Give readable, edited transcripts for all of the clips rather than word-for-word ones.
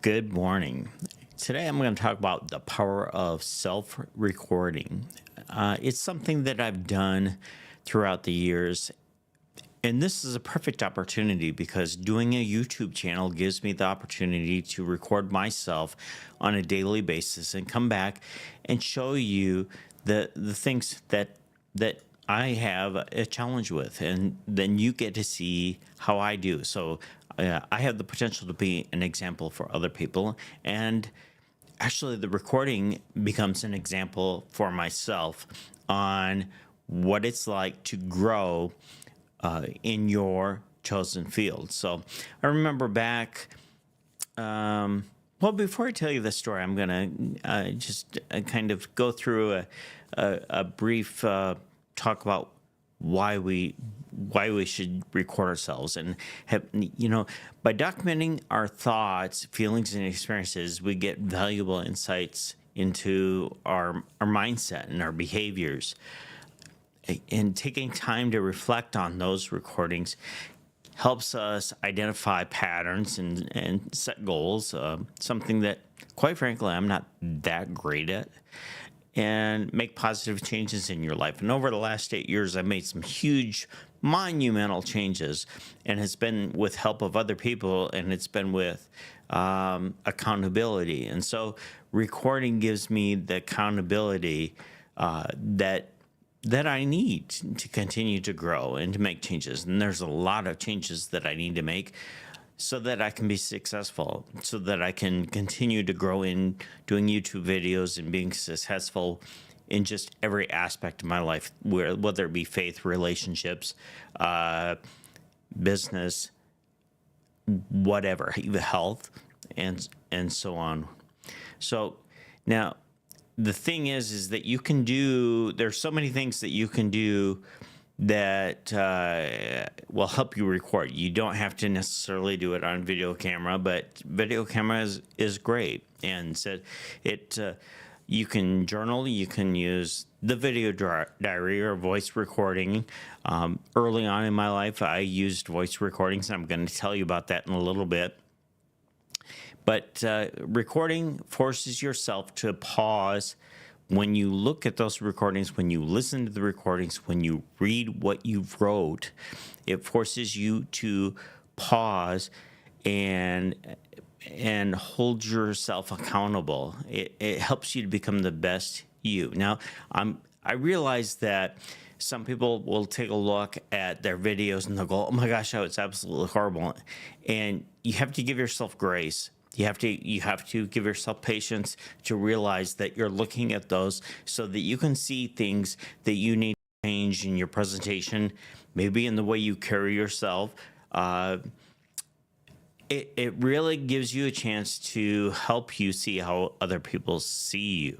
Good morning. Today I'm going to talk about the power of self-recording. It's something that I've done throughout the years, and this is a perfect opportunity because doing a YouTube channel gives me the opportunity to record myself on a daily basis and come back and show you the things that I have a challenge with, and then you get to see how I do. So I have the potential to be an example for other people, and actually the recording becomes an example for myself on what it's like to grow in your chosen field. So I remember back, well, before I tell you the story, I'm going to just kind of go through a brief talk about why we should record ourselves, and have, by documenting our thoughts, feelings, and experiences, we get valuable insights into our mindset and our behaviors. And taking time to reflect on those recordings helps us identify patterns and set goals, something that, quite frankly, I'm not that great at, and make positive changes in your life. And over the last 8 years, I've made some huge, monumental changes, and it's been with help of other people, and it's been with accountability. And so recording gives me the accountability that I need to continue to grow and to make changes. And there's a lot of changes that I need to make so that I can be successful, so that I can continue to grow in doing YouTube videos and being successful in just every aspect of my life, whether it be faith, relationships, business, whatever, even health, and so on. So now the thing is that there's so many things that you can do that will help you record. You don't have to necessarily do it on video camera, but video camera is great. And so you can journal, you can use the video diary or voice recording. Early on in my life, I used voice recordings, and I'm going to tell you about that in a little bit. But recording forces yourself to pause when you look at those recordings, when you listen to the recordings, when you read what you wrote. It forces you to pause and hold yourself accountable. It helps you to become the best you. Now, I realize that some people will take a look at their videos and they'll go, "Oh my gosh, that was absolutely horrible." And you have to give yourself grace. You have to give yourself patience to realize that you're looking at those so that you can see things that you need to change in your presentation, maybe in the way you carry yourself. It really gives you a chance to help you see how other people see you.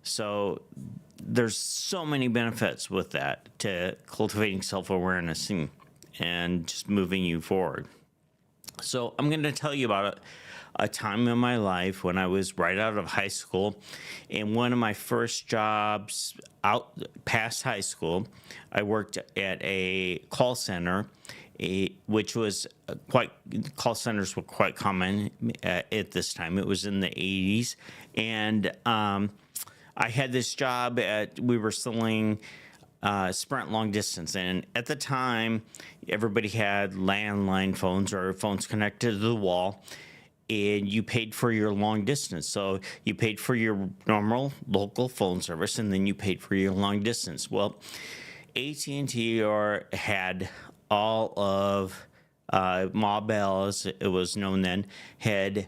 So there's so many benefits with that to cultivating self-awareness and just moving you forward. So I'm going to tell you about a time in my life when I was right out of high school. And one of my first jobs out past high school, I worked at a call center, which was call centers were quite common at this time. It was in the 80s. And I had this job we were selling Sprint long distance, and at the time everybody had landline phones or phones connected to the wall, and you paid for your long distance. So you paid for your normal local phone service, and then you paid for your long distance. Well, AT&T had all of Ma Bell, as it was known then, had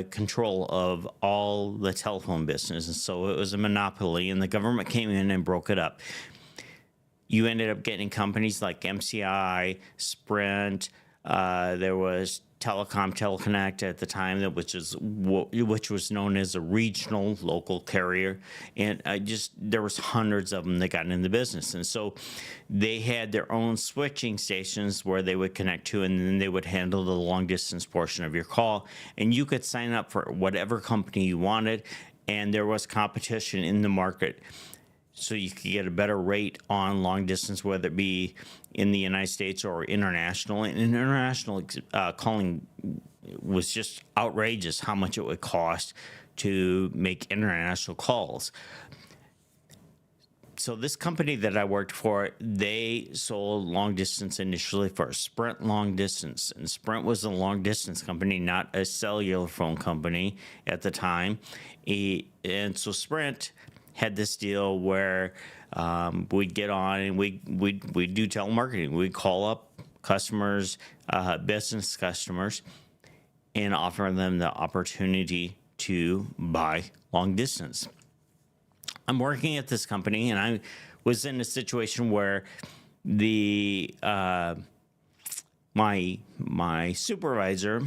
control of all the telephone business, and so it was a monopoly, and the government came in and broke it up. You ended up getting companies like MCI, Sprint, there was Teleconnect at the time, which was known as a regional local carrier, and there was hundreds of them that got in the business, and so they had their own switching stations where they would connect to, and then they would handle the long distance portion of your call, and you could sign up for whatever company you wanted, and there was competition in the market. so you could get a better rate on long distance, whether it be in the United States or international. And international calling was just outrageous how much it would cost to make international calls. So this company that I worked for, they sold long distance initially for Sprint long distance, and Sprint was a long distance company, not a cellular phone company at the time. And so Sprint had this deal where we'd get on and we'd do telemarketing. We'd call up customers, business customers, and offer them the opportunity to buy long distance. I'm working at this company, and I was in a situation where the my supervisor,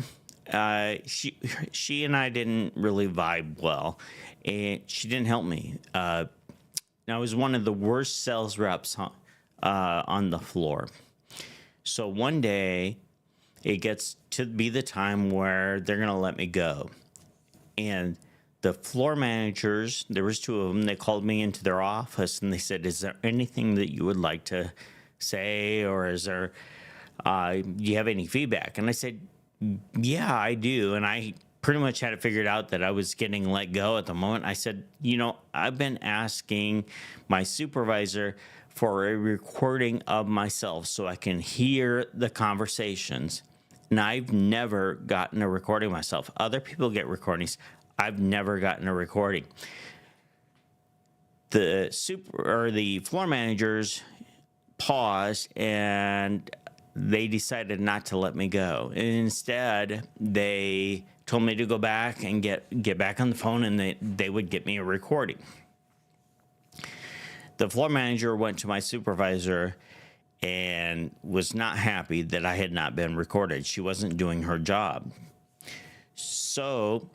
she and I didn't really vibe well, and she didn't help me. I was one of the worst sales reps on the floor. So one day, it gets to be the time where they're going to let me go, and the floor managers, there was two of them, they called me into their office and they said, is there anything that you would like to say, or is there, do you have any feedback? And I said, yeah, I do. And I pretty much had it figured out that I was getting let go at the moment. I said, I've been asking my supervisor for a recording of myself so I can hear the conversations. And I've never gotten a recording of myself. Other people get recordings. I've never gotten a recording. The floor managers paused and they decided not to let me go. And instead, they told me to go back and get back on the phone, and they would get me a recording. The floor manager went to my supervisor and was not happy that I had not been recorded. She wasn't doing her job. So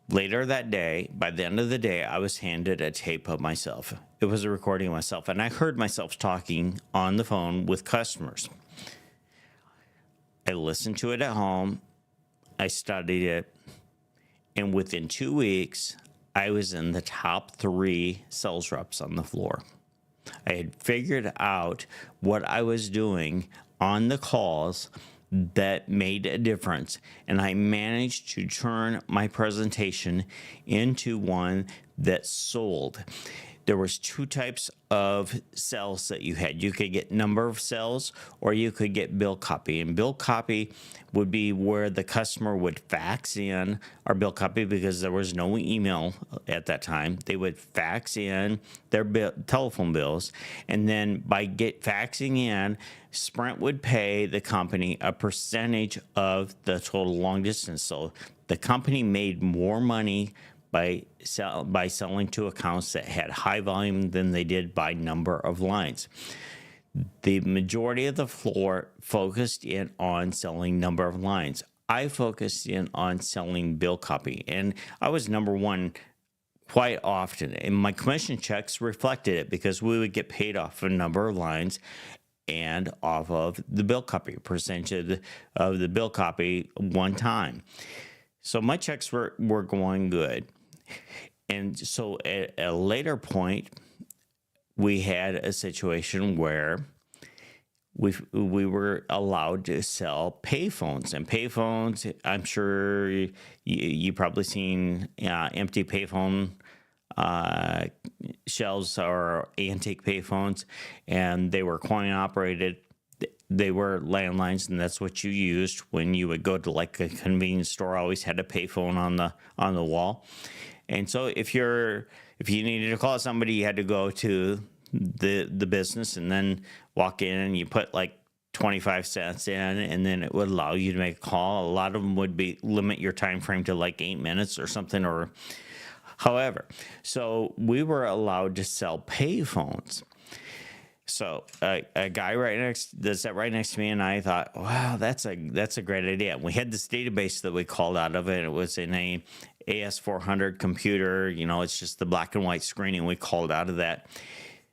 later that day, by the end of the day, I was handed a tape of myself. It was a recording of myself, and I heard myself talking on the phone with customers. I listened to it at home. I studied it, and within 2 weeks, I was in the top 3 sales reps on the floor. I had figured out what I was doing on the calls that made a difference, and I managed to turn my presentation into one that sold. There was 2 types of sales that you had. You could get number of sales, or you could get bill copy. And bill copy would be where the customer would fax in, or bill copy because there was no email at that time. They would fax in their telephone bills, and then by faxing in, Sprint would pay the company a percentage of the total long distance. So the company made more money by selling to accounts that had high volume than they did by number of lines. The majority of the floor focused in on selling number of lines. I focused in on selling bill copy, and I was number one quite often. And my commission checks reflected it because we would get paid off a number of lines and off of the bill copy, percentage of the bill copy one time. So my checks were going good. And so at a later point, we had a situation where we were allowed to sell payphones. And payphones, I'm sure you probably seen empty payphone shelves or antique payphones, and they were coin operated. They were landlines, and that's what you used when you would go to like a convenience store. Always had a payphone on the wall. And so if you needed to call somebody, you had to go to the business and then walk in, and you put like 25 cents in, and then it would allow you to make a call. A lot of them would limit your time frame to like 8 minutes or something, or however. So we were allowed to sell payphones. So a guy that sat right next to me, and I thought, wow, that's a great idea. And we had this database that we called out of it. It was in a AS400 computer. It's just the black and white screen, and we called out of that.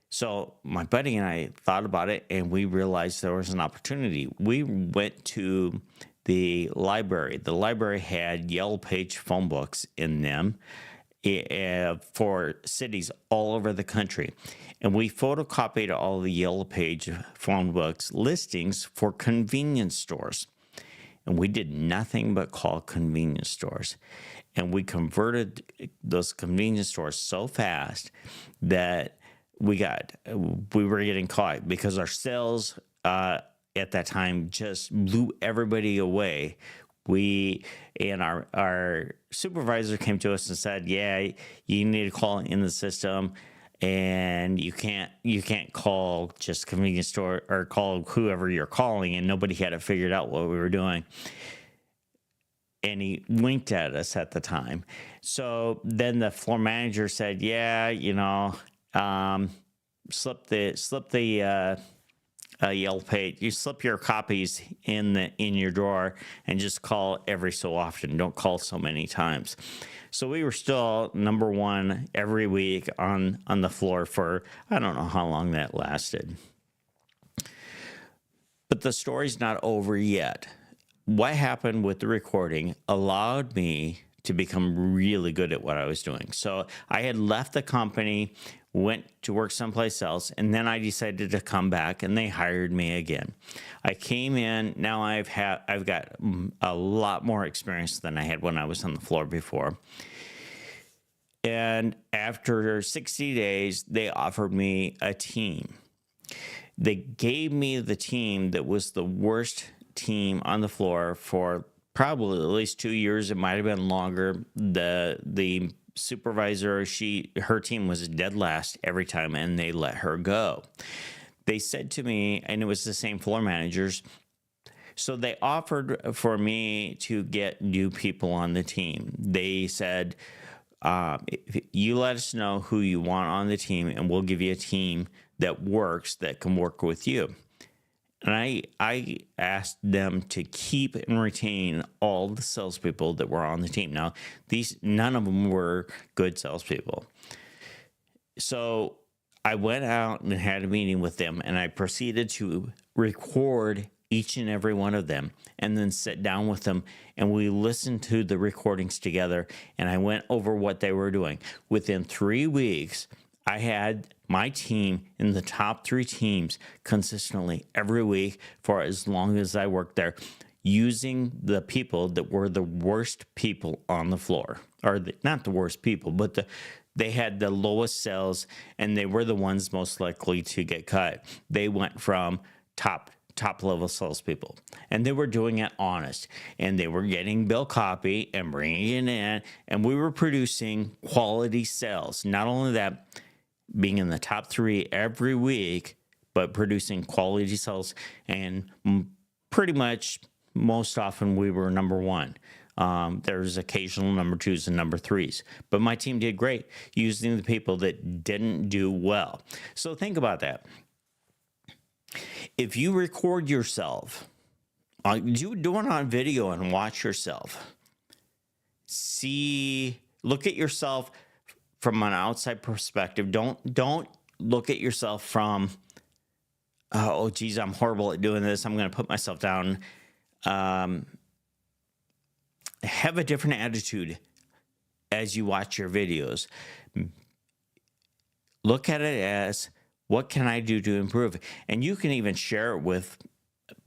So my buddy and I thought about it, and we realized there was an opportunity. We went to the library. The library had yellow page phone books in them, for cities all over the country. And we photocopied all the Yellow Page phone books listings for convenience stores. And we did nothing but call convenience stores. And we converted those convenience stores so fast that we were getting caught because our sales at that time just blew everybody away. Our supervisor came to us and said, "Yeah, you need to call in the system, and you can't call just convenience store or call whoever you're calling." And nobody had it figured out what we were doing. And he winked at us at the time. So then the floor manager said, "Yeah, slip the Yellow Page. You slip your copies in your drawer and just call every so often. Don't call so many times." So we were still number one every week on the floor for, I don't know how long that lasted. But the story's not over yet. What happened with the recording allowed me to become really good at what I was doing. So I had left the company, went to work someplace else, and then I decided to come back, and they hired me again. I came in. Now I've got a lot more experience than I had when I was on the floor before. And after 60 days, they offered me a team. They gave me the team that was the worst team on the floor for probably at least 2 years. It might have been longer. The supervisor, her team was dead last every time, and they let her go. They said to me, and it was the same floor managers, so they offered for me to get new people on the team. They said, if you let us know who you want on the team, and we'll give you a team that works, that can work with you. And I asked them to keep and retain all the salespeople that were on the team. Now, none of them were good salespeople. So I went out and had a meeting with them, and I proceeded to record each and every one of them, and then sit down with them, and we listened to the recordings together, and I went over what they were doing. Within 3 weeks, I had my team in the top 3 teams consistently every week for as long as I worked there, using the people that were the worst people on the floor, or not the worst people, but they had the lowest sales, and they were the ones most likely to get cut. They went from top level salespeople, and they were doing it honest, and they were getting bill copy and bringing it in, and we were producing quality sales. Not only that, being in the top 3 every week, but producing quality sales, and pretty much most often we were number 1. There's occasional number 2s and number 3s, but my team did great using the people that didn't do well. So think about that. If you record yourself, you do it on video and watch yourself. Look at yourself from an outside perspective. Don't look at yourself from, oh geez, I'm horrible at doing this, I'm going to put myself down. Have a different attitude as you watch your videos. Look at it as, what can I do to improve? And you can even share it with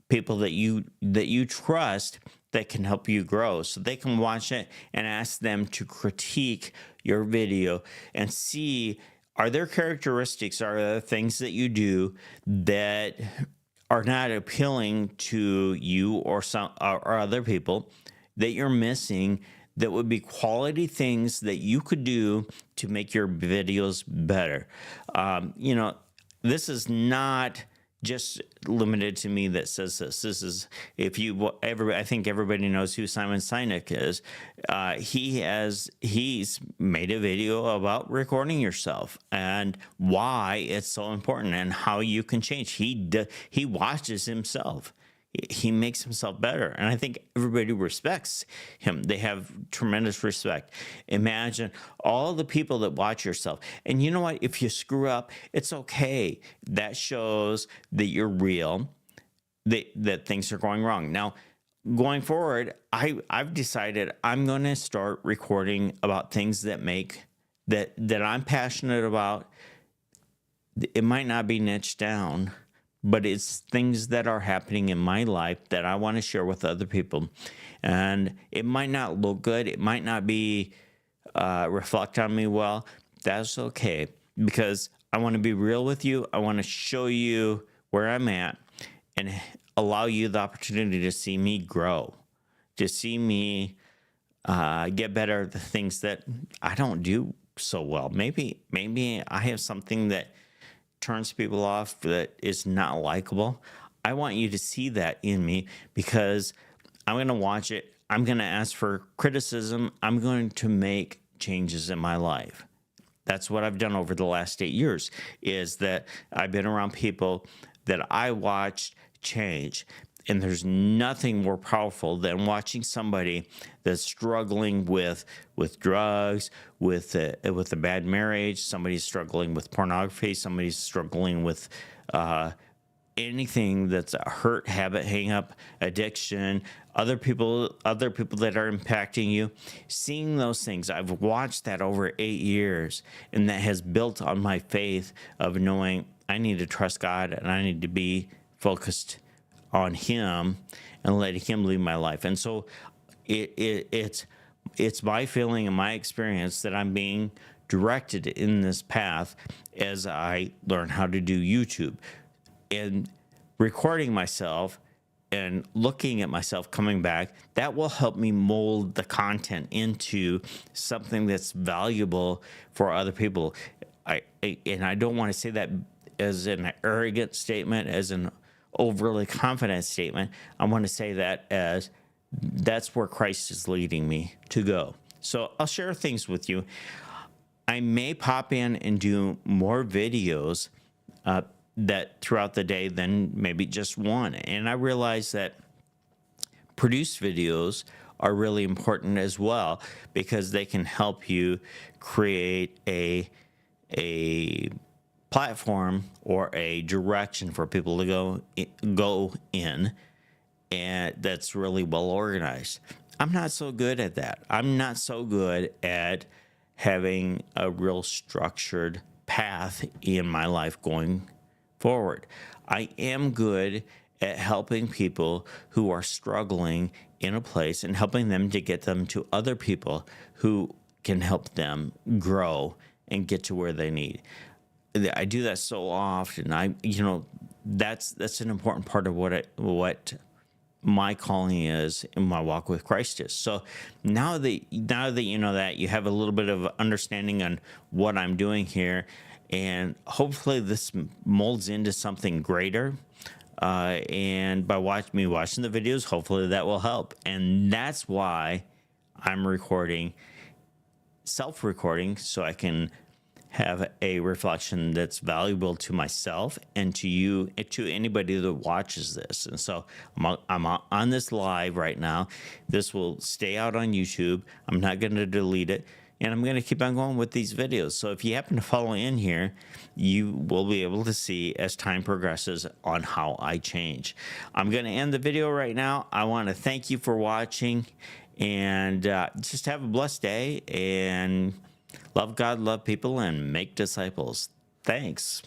people that you trust that can help you grow, so they can watch it and ask them to critique your video and see, are there characteristics, are there things that you do that are not appealing to you or other people that you're missing, that would be quality things that you could do to make your videos better. This is not just limited to me that says this. This is, I think everybody knows who Simon Sinek is. He's made a video about recording yourself and why it's so important and how you can change. He watches himself. He makes himself better. And I think everybody respects him. They have tremendous respect. Imagine all the people that watch yourself. And you know what? If you screw up, it's okay. That shows that you're real, that things are going wrong. Now, going forward, I've decided I'm going to start recording about things that I'm passionate about. It might not be niched down, but it's things that are happening in my life that I want to share with other people. And it might not look good. It might not be reflect on me well. That's okay, because I want to be real with you. I want to show you where I'm at and allow you the opportunity to see me grow, to see me get better at the things that I don't do so well. Maybe I have something that turns people off, that is not likable. I want you to see that in me, because I'm going to watch it. I'm going to ask for criticism. I'm going to make changes in my life. That's what I've done over the last 8 years, is that I've been around people that I watched change. And there's nothing more powerful than watching somebody that's struggling with drugs, with a bad marriage, somebody's struggling with pornography, somebody's struggling with anything that's a hurt, habit, hang up, addiction, other people that are impacting you. Seeing those things, I've watched that over 8 years, and that has built on my faith of knowing I need to trust God and I need to be focused on Him and letting Him lead my life. And so it's my feeling and my experience that I'm being directed in this path as I learn how to do YouTube. And recording myself and looking at myself coming back, that will help me mold the content into something that's valuable for other people. And I don't want to say that as an arrogant statement, as an overly confident statement. I want to say that as that's where Christ is leading me to go. So I'll share things with you. I may pop in and do more videos that throughout the day than maybe just one. And I realize that produced videos are really important as well, because they can help you create a platform or a direction for people to go in, and that's really well organized. I'm not so good at that. I'm not so good at having a real structured path in my life going forward. I am good at helping people who are struggling in a place and helping them to get them to other people who can help them grow and get to where they need. I do that so often. That's an important part of what my calling is in my walk with Christ is. So now that you know that, you have a little bit of understanding on what I'm doing here, and hopefully this molds into something greater. And by watching the videos, hopefully that will help. And that's why I'm self-recording, so I can have a reflection that's valuable to myself and to you, to anybody that watches this. And so I'm on this live right now. This will stay out on YouTube. I'm not going to delete it. And I'm going to keep on going with these videos. So if you happen to follow in here, you will be able to see as time progresses on how I change. I'm going to end the video right now. I want to thank you for watching, and just have a blessed day, and love God, love people, and make disciples. Thanks.